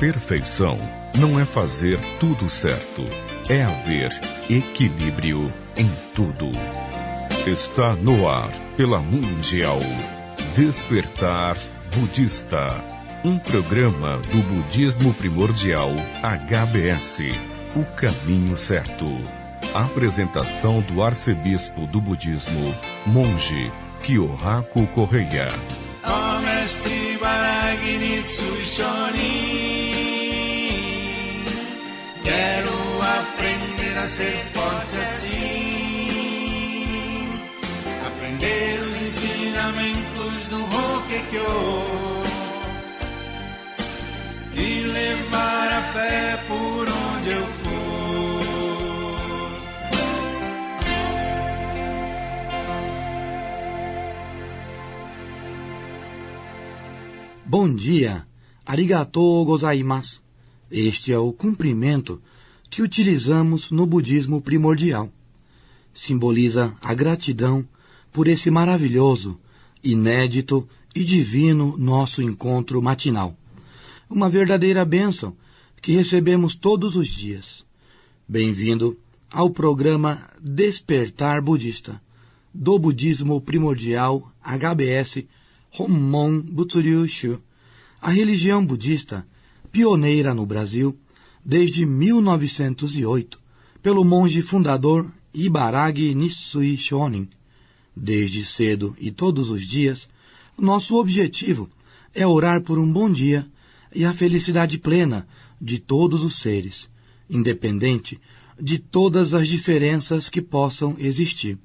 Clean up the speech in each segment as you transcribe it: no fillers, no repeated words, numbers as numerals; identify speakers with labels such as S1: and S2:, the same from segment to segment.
S1: Perfeição não é fazer tudo certo, é haver equilíbrio em tudo. Está no ar, pela Mundial, Despertar Budista, um programa do Budismo Primordial HBS, o caminho certo. Apresentação do arcebispo do budismo, monge Kyohaku Correia.
S2: Quero aprender a ser forte assim, aprender os ensinamentos do Hokkekyo e levar a fé por onde eu for.
S3: Bom dia, arigatou gozaimasu. Este é o cumprimento que utilizamos no budismo primordial. Simboliza a gratidão por esse maravilhoso, inédito e divino nosso encontro matinal. Uma verdadeira bênção que recebemos todos os dias. Bem-vindo ao programa Despertar Budista, do Budismo Primordial HBS Hommon Butsuryu Shu, a religião budista pioneira no Brasil desde 1908, pelo monge fundador Ibaragi Nisui Shonin. Desde cedo e todos os dias, nosso objetivo é orar por um bom dia e a felicidade plena de todos os seres, independente de todas as diferenças que possam existir.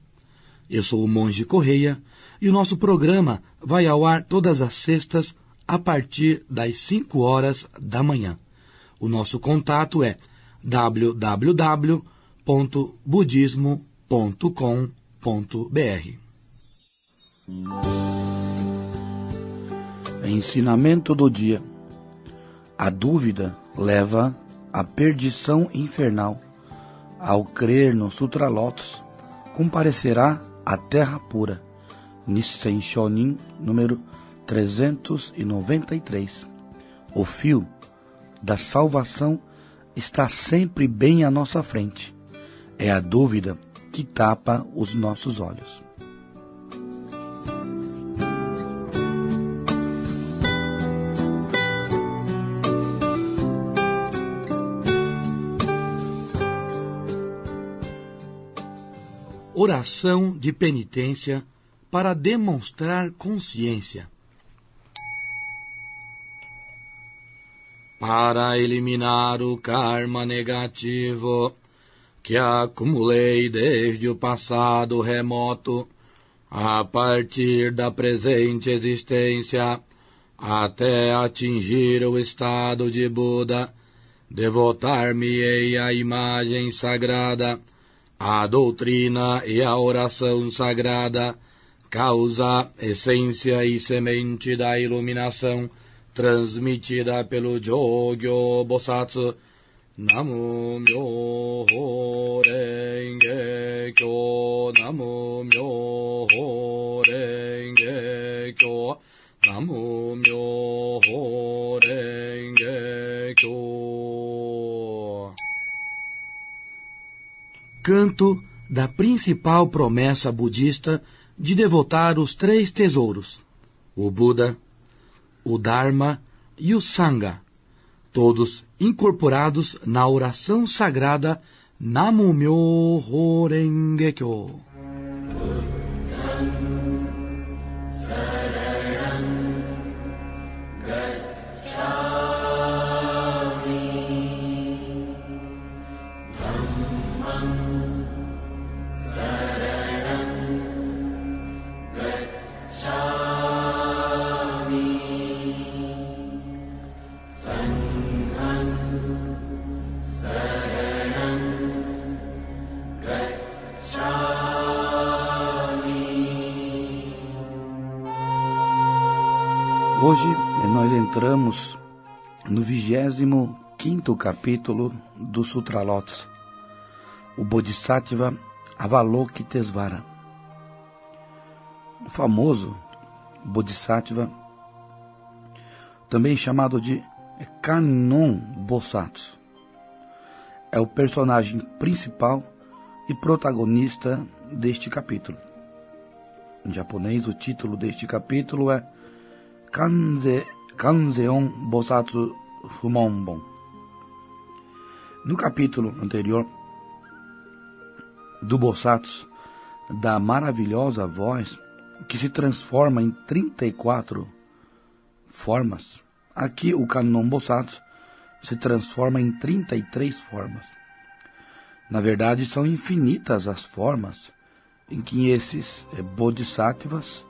S3: Eu sou o monge Correia e o nosso programa vai ao ar todas as sextas a partir das 5 horas da manhã. O nosso contato é www.budismo.com.br. Ensinamento do dia. A dúvida leva à perdição infernal. Ao crer no Sutra Lotus, comparecerá à terra pura. Nissen Shonin, número 393. O fio da salvação está sempre bem à nossa frente. É a dúvida que tapa os nossos olhos. Oração de penitência para demonstrar consciência. Para eliminar o karma negativo que acumulei desde o passado remoto, a partir da presente existência, até atingir o estado de Buda, devotar-me-ei à imagem sagrada, à doutrina e à oração sagrada, causa, essência e semente da iluminação, transmitida pelo Jogyo Bosatsu. Namu Myoho Renge Kyo, Namu Myoho Renge Kyo, Namu Myoho Renge Kyo. Canto da principal promessa budista de devotar os 3 tesouros, o Buda, o Dharma e o Sangha, todos incorporados na oração sagrada Namu Myoho Renge Kyo. Hoje nós entramos no 25º capítulo do Sutra Lotus, o Bodhisattva Avalokitesvara. O famoso Bodhisattva, também chamado de Kannon Bosatsu. É o personagem principal e protagonista deste capítulo. Em japonês, o título deste capítulo é Kanzeon Bosatsu Fumonbon. No capítulo anterior do Bosatsu, da maravilhosa voz que se transforma em 34 formas, aqui o Kannon Bosatsu se transforma em 33 formas. Na verdade, são infinitas as formas em que esses bodhisattvas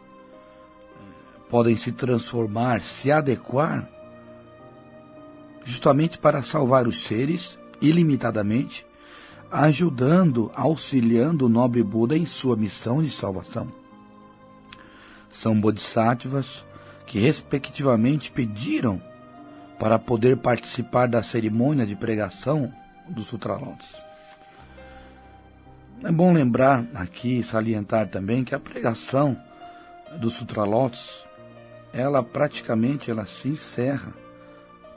S3: podem se transformar, se adequar, justamente para salvar os seres ilimitadamente, ajudando, auxiliando o nobre Buda em sua missão de salvação. São bodhisattvas que respectivamente pediram para poder participar da cerimônia de pregação do Sutra Lotus. É bom lembrar aqui, salientar também, que a pregação do Sutra Lotus, ela se encerra,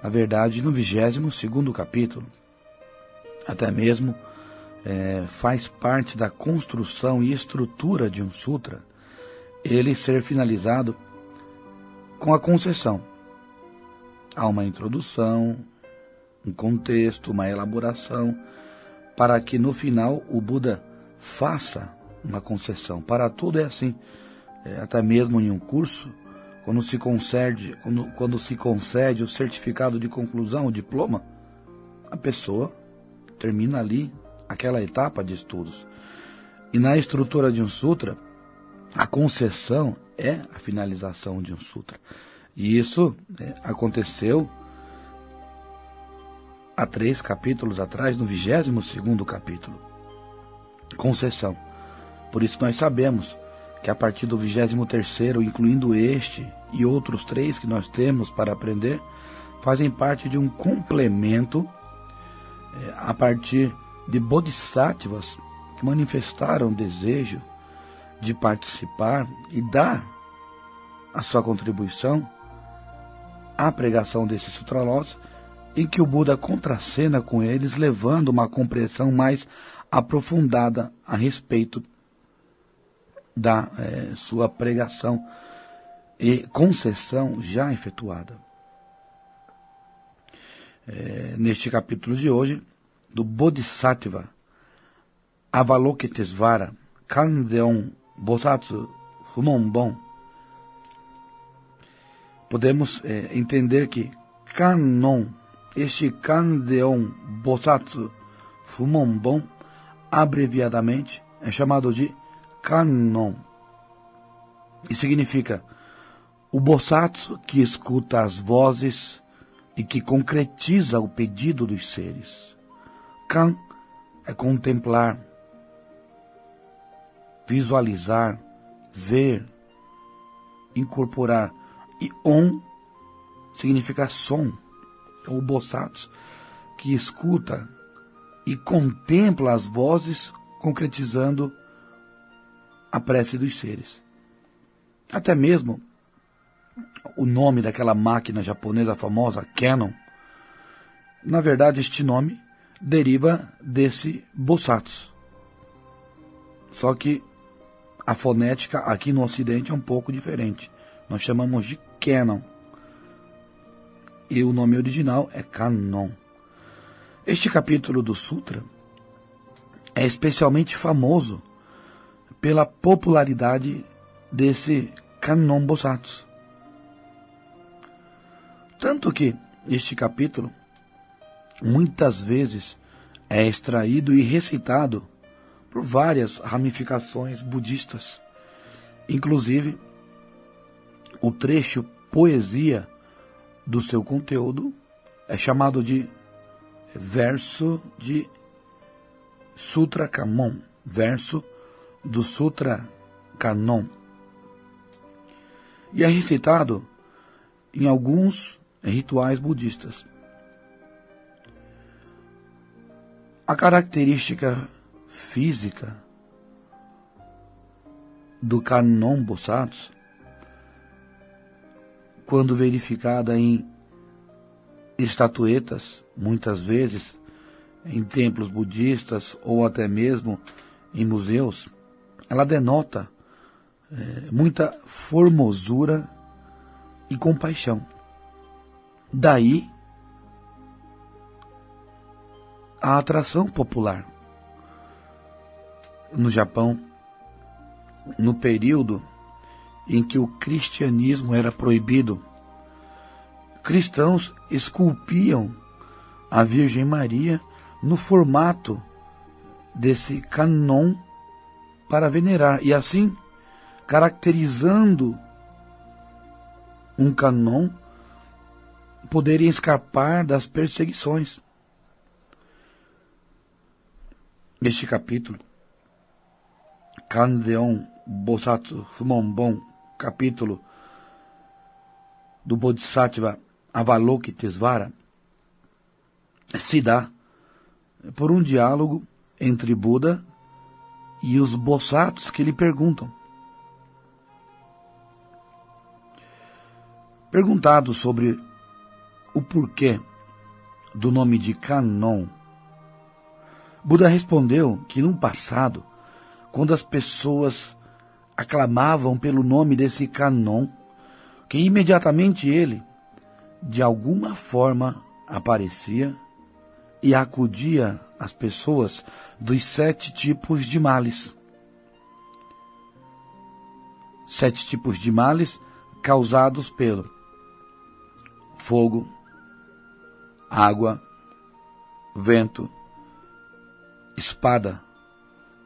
S3: na verdade, no 22º capítulo. Até mesmo faz parte da construção e estrutura de um sutra ele ser finalizado com a concessão. Há uma introdução, um contexto, uma elaboração, para que no final o Buda faça uma concessão. Para tudo é assim. Até mesmo em um curso, quando se concede o certificado de conclusão, o diploma, a pessoa termina ali aquela etapa de estudos. E na estrutura de um sutra, a concessão é a finalização de um sutra. E isso aconteceu há 3 capítulos atrás, no 22º capítulo. Concessão. Por isso nós sabemos que a partir do 23º, incluindo este e outros 3 que nós temos para aprender, fazem parte de um complemento a partir de bodhisattvas que manifestaram desejo de participar e dar a sua contribuição à pregação desse Sutra Lotus, em que o Buda contracena com eles, levando uma compreensão mais aprofundada a respeito da sua pregação e concessão já efetuada. Neste capítulo de hoje, do Bodhisattva Avalokitesvara Kanzeon Bosatsu Fumonbon, podemos entender que Kannon, este Kanzeon Bosatsu Fumonbon, abreviadamente, é chamado de Kannon, e significa o Bosatsu que escuta as vozes e que concretiza o pedido dos seres. Kan é contemplar, visualizar, ver, incorporar. E On significa som. É o Bosatsu que escuta e contempla as vozes, concretizando a prece dos seres. Até mesmo o nome daquela máquina japonesa famosa, Canon, na verdade este nome deriva desse Bosatsu. Só que a fonética aqui no Ocidente é um pouco diferente. Nós chamamos de Canon. E o nome original é Kannon. Este capítulo do Sutra é especialmente famoso pela popularidade desse Kannon Bosatsu. Tanto que este capítulo muitas vezes é extraído e recitado por várias ramificações budistas. Inclusive, o trecho poesia do seu conteúdo é chamado de verso de Sutra Kamon, verso do Sutra Kannon. E é recitado em alguns rituais budistas. A característica física do Kannon Bosatsu, quando verificada em estatuetas, muitas vezes, em templos budistas ou até mesmo em museus, ela denota muita formosura e compaixão. Daí a atração popular. No Japão, no período em que o cristianismo era proibido, cristãos esculpiam a Virgem Maria no formato desse cânon para venerar, e assim, caracterizando um cânon, poderem escapar das perseguições. Neste capítulo, Kanzeon Bosatsu Fumonbon, capítulo do Bodhisattva Avalokitesvara, se dá por um diálogo entre Buda e os Bodhisattvas que lhe perguntam. Perguntado sobre o porquê do nome de Kannon, Buda respondeu que no passado, quando as pessoas aclamavam pelo nome desse Kannon, que imediatamente ele, de alguma forma, aparecia e acudia às pessoas dos 7 tipos de males. 7 tipos de males causados pelo fogo, água, vento, espada,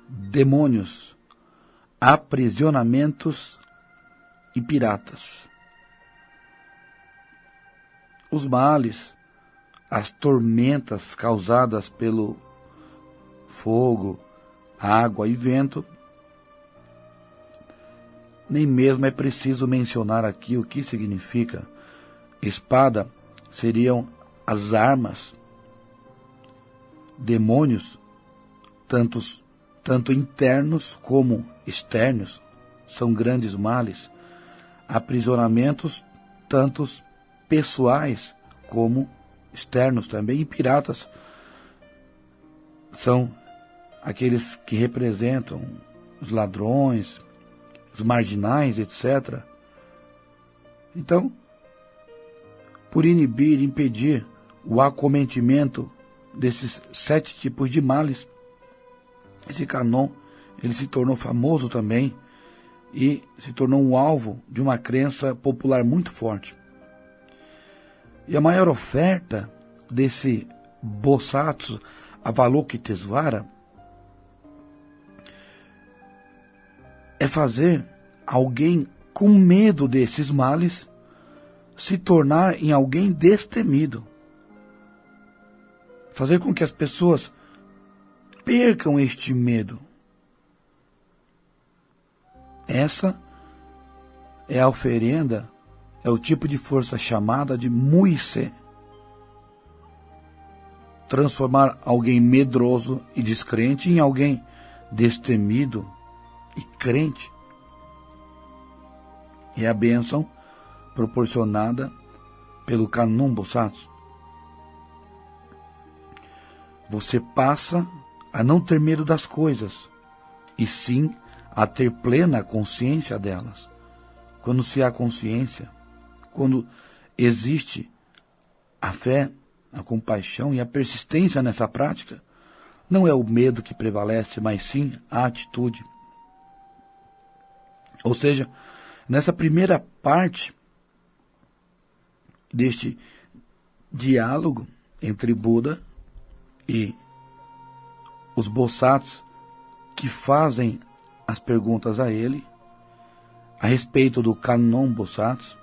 S3: demônios, aprisionamentos e piratas. Os males, as tormentas causadas pelo fogo, água e vento, nem mesmo é preciso mencionar aqui o que significa. Espada seriam as armas, demônios, tanto internos como externos, são grandes males, aprisionamentos, tantos pessoais como externos também, e piratas são aqueles que representam os ladrões, os marginais, etc. Então, por impedir o acometimento desses 7 tipos de males, esse Kannon, ele se tornou famoso também e se tornou um alvo de uma crença popular muito forte. E a maior oferta desse Bosatsu Avalokitesvara é fazer alguém com medo desses males se tornar em alguém destemido. Fazer com que as pessoas percam este medo. Essa é a oferenda, é o tipo de força chamada de Muise. Transformar alguém medroso e descrente em alguém destemido e crente. É a bênção proporcionada pelo Kannon Bosatsu. Você passa a não ter medo das coisas, e sim a ter plena consciência delas. Quando se há consciência, quando existe a fé, a compaixão e a persistência nessa prática, não é o medo que prevalece, mas sim a atitude. Ou seja, nessa primeira parte deste diálogo entre Buda e os Bodhisattvas que fazem as perguntas a ele a respeito do Kannon Bosatsu,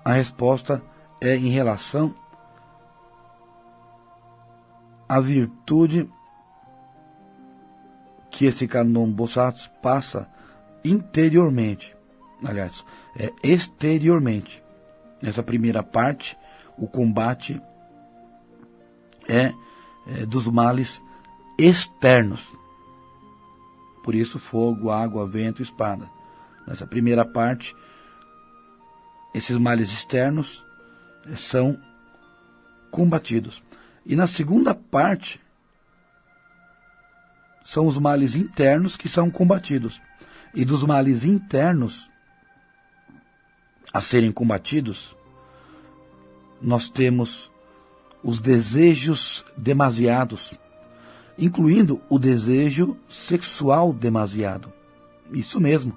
S3: a resposta é em relação à virtude que esse Kannon Bosatsu passa interiormente, aliás, exteriormente. Nessa primeira parte, o combate é dos males externos. Por isso, fogo, água, vento, espada. Nessa primeira parte, esses males externos são combatidos. E na segunda parte, são os males internos que são combatidos. E dos males internos a serem combatidos, nós temos os desejos demasiados, incluindo o desejo sexual demasiado. Isso mesmo.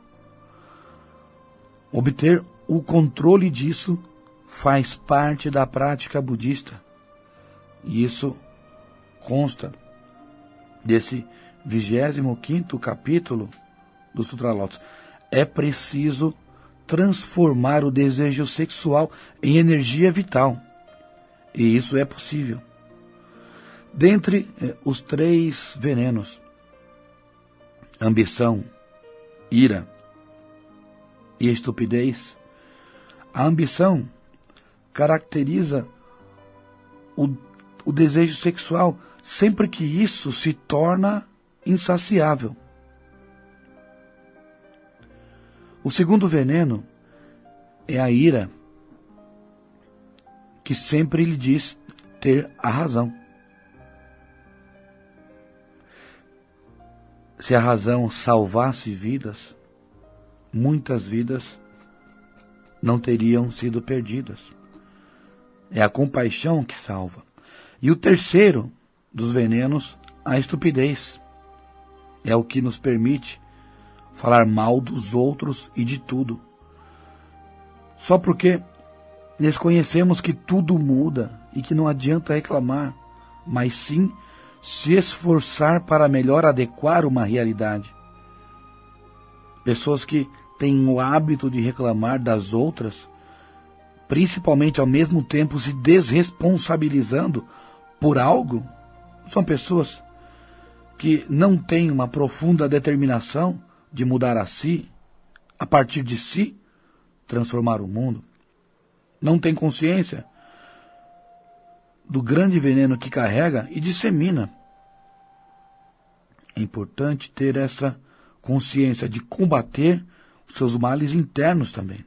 S3: Obter o controle disso faz parte da prática budista. E isso consta desse 25º capítulo do Sutra Lotus. É preciso transformar o desejo sexual em energia vital. E isso é possível. Dentre os 3 venenos, ambição, ira e estupidez, a ambição caracteriza o desejo sexual sempre que isso se torna insaciável. O segundo veneno é a ira, que sempre lhe diz ter a razão. Se a razão salvasse vidas, muitas vidas não teriam sido perdidas. É a compaixão que salva. E o terceiro dos venenos, a estupidez. É o que nos permite falar mal dos outros e de tudo. Só porque desconhecemos que tudo muda e que não adianta reclamar, mas sim se esforçar para melhor adequar uma realidade. Pessoas que têm o hábito de reclamar das outras, principalmente ao mesmo tempo se desresponsabilizando por algo, são pessoas que não têm uma profunda determinação de mudar a si, a partir de si, transformar o mundo. Não tem consciência do grande veneno que carrega e dissemina. É importante ter essa consciência de combater os seus males internos também.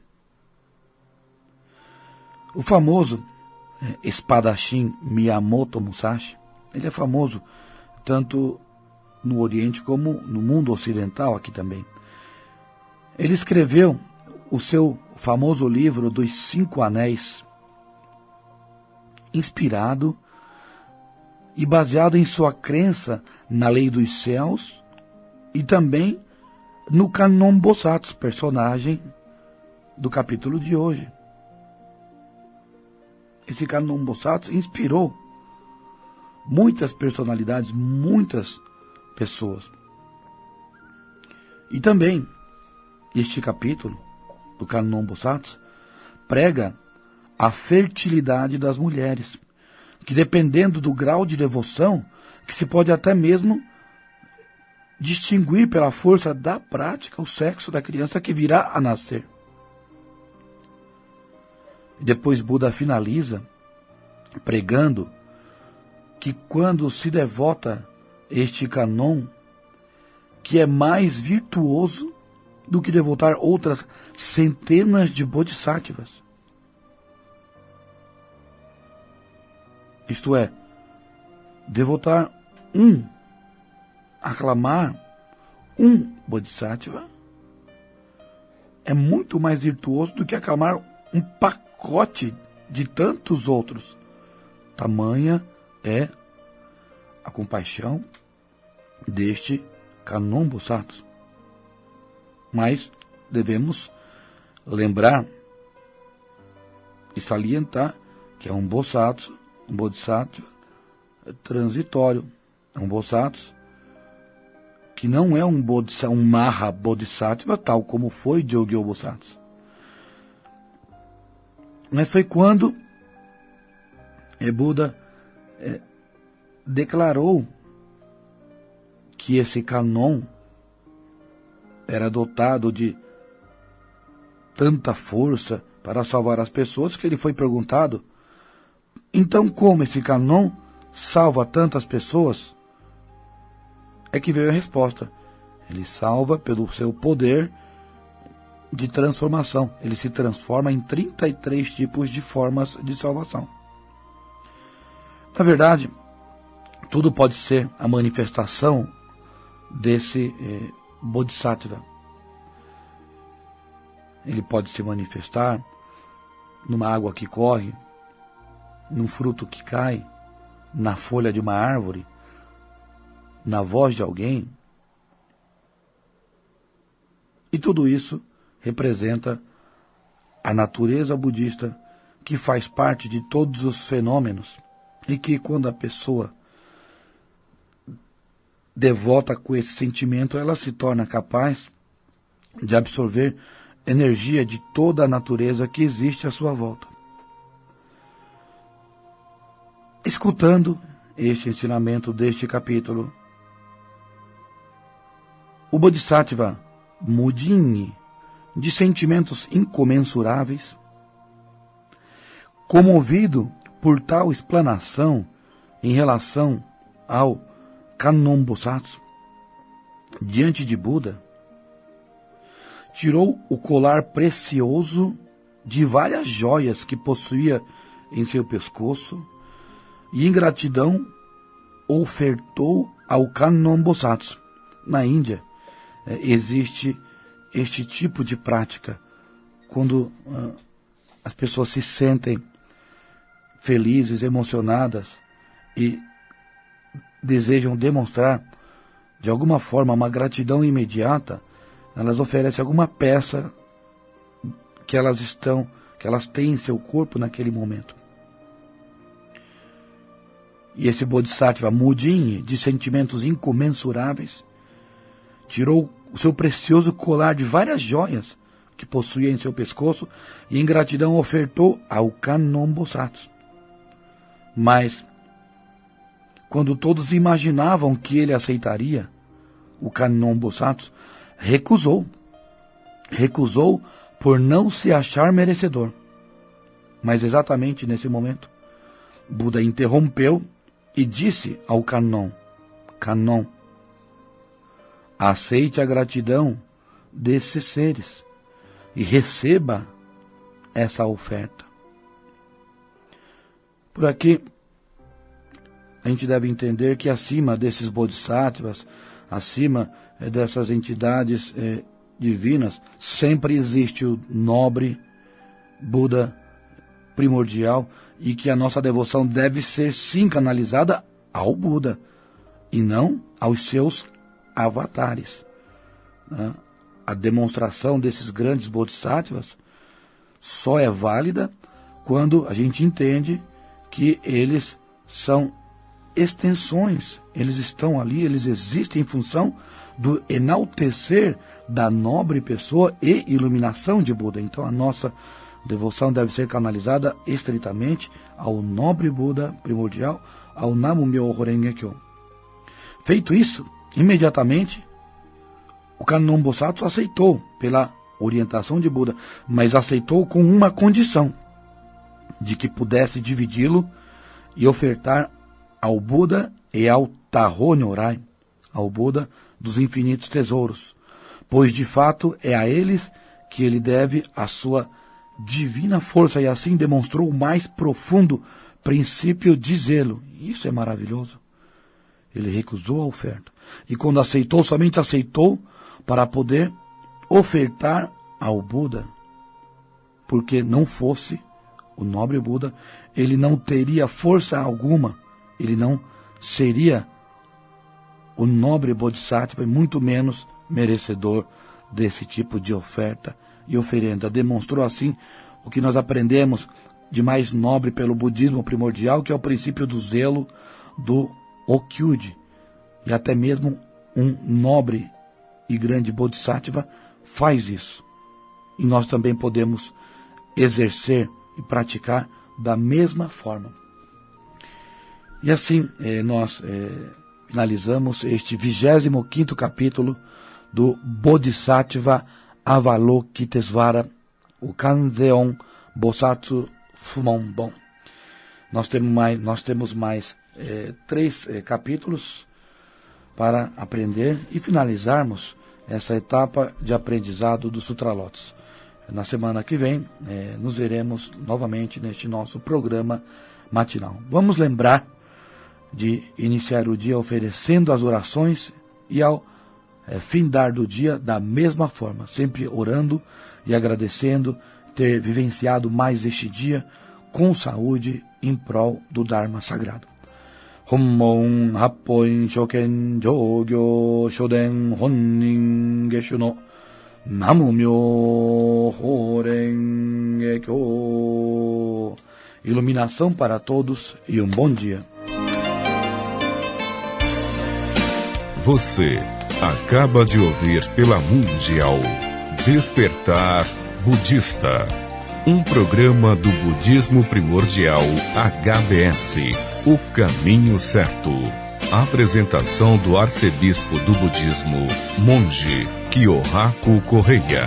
S3: O famoso espadachim Miyamoto Musashi, ele é famoso tanto no Oriente como no mundo ocidental aqui também. Ele escreveu o seu famoso livro dos 5 Anéis, inspirado e baseado em sua crença na lei dos céus e também no Kannon Bosatsu, personagem do capítulo de hoje. Esse Kannon Bosatsu inspirou muitas personalidades, muitas pessoas. E também este capítulo do Kannon Bosatsu prega a fertilidade das mulheres, que dependendo do grau de devoção, que se pode até mesmo distinguir pela força da prática o sexo da criança que virá a nascer. E depois Buda finaliza pregando que quando se devota este Kannon, que é mais virtuoso do que devotar outras centenas de bodhisattvas. Isto é, devotar aclamar um bodhisattva é muito mais virtuoso do que aclamar um pacote de tantos outros. Tamanha é a compaixão deste Kannon Bosatsu. Mas devemos lembrar e salientar que é um bodhisattva transitório. É um bodhisattva que não é um Maha Bodhisattva, tal como foi Jogyo Bosatsu. Mas foi quando Buda declarou que esse Kannon era dotado de tanta força para salvar as pessoas, que ele foi perguntado: então como esse Kannon salva tantas pessoas? É que veio a resposta: ele salva pelo seu poder de transformação. Ele se transforma em 33 tipos de formas de salvação. Na verdade, tudo pode ser a manifestação desse Bodhisattva. Ele pode se manifestar numa água que corre, num fruto que cai, na folha de uma árvore, na voz de alguém. E tudo isso representa a natureza budista, que faz parte de todos os fenômenos e que, quando a pessoa devota com esse sentimento, ela se torna capaz de absorver energia de toda a natureza que existe à sua volta. Escutando este ensinamento deste capítulo, o Bodhisattva Mudinyi, de sentimentos incomensuráveis, comovido por tal explanação em relação ao Kannon Bosatsu, diante de Buda, tirou o colar precioso de várias joias que possuía em seu pescoço e, em gratidão, ofertou ao Kannon Bosatsu. Na Índia, existe este tipo de prática, quando as pessoas se sentem felizes, emocionadas e desejam demonstrar de alguma forma uma gratidão imediata, elas oferecem alguma peça que elas têm em seu corpo naquele momento. E esse Bodhisattva Mudinyi, de sentimentos incomensuráveis, tirou o seu precioso colar de várias joias que possuía em seu pescoço e, em gratidão, ofertou ao Kannon Bosatsu. Mas, quando todos imaginavam que ele aceitaria, o Kannon Bosatsu recusou. Recusou por não se achar merecedor. Mas exatamente nesse momento, Buda interrompeu e disse ao Kannon: Kannon, aceite a gratidão desses seres e receba essa oferta. Por aqui, a gente deve entender que acima desses bodhisattvas, acima dessas entidades divinas, sempre existe o nobre Buda primordial, e que a nossa devoção deve ser sim canalizada ao Buda e não aos seus avatares. A demonstração desses grandes bodhisattvas só é válida quando a gente entende que eles são extensões, eles estão ali, eles existem em função do enaltecer da nobre pessoa e iluminação de Buda. Então a nossa devoção deve ser canalizada estritamente ao nobre Buda primordial, ao Nam-myoho Renge-kyo. Feito isso, imediatamente o Kannon Bosatsu aceitou pela orientação de Buda, mas aceitou com uma condição, de que pudesse dividi-lo e ofertar ao Buda e ao Taho Nyorai, ao Buda dos infinitos tesouros, pois de fato é a eles que ele deve a sua divina força, e assim demonstrou o mais profundo princípio de zelo. Isso é maravilhoso. Ele recusou a oferta, e quando aceitou, somente aceitou para poder ofertar ao Buda, porque não fosse o nobre Buda, ele não teria força alguma, ele não seria o nobre Bodhisattva, e muito menos merecedor desse tipo de oferta e oferenda. Demonstrou assim o que nós aprendemos de mais nobre pelo budismo primordial, que é o princípio do zelo, do Okyuji. E até mesmo um nobre e grande Bodhisattva faz isso. E nós também podemos exercer e praticar da mesma forma. E assim nós finalizamos este 25º capítulo do Bodhisattva Avalokitesvara, o Kanzeon Bosatsu Fumonbon. Nós temos mais 3 capítulos para aprender e finalizarmos essa etapa de aprendizado do Sutra Lotus. Na semana que vem, nos veremos novamente neste nosso programa matinal. Vamos lembrar de iniciar o dia oferecendo as orações e ao findar do dia da mesma forma, sempre orando e agradecendo ter vivenciado mais este dia com saúde em prol do Dharma sagrado. Hommon Happoin Shoken Jogyo Shoden Honnin Geshu no Namu Myoho Renge Kyo. Iluminação para todos e um bom dia.
S1: Você acaba de ouvir pela Mundial Despertar Budista, um programa do Budismo Primordial HBS, o caminho certo. Apresentação do arcebispo do budismo, Monge Kyohaku Correia.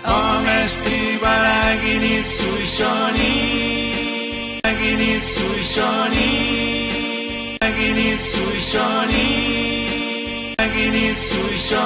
S2: Omesti Varagini Suishoni Agini Suishoni Agini Suishoni Agini Suishoni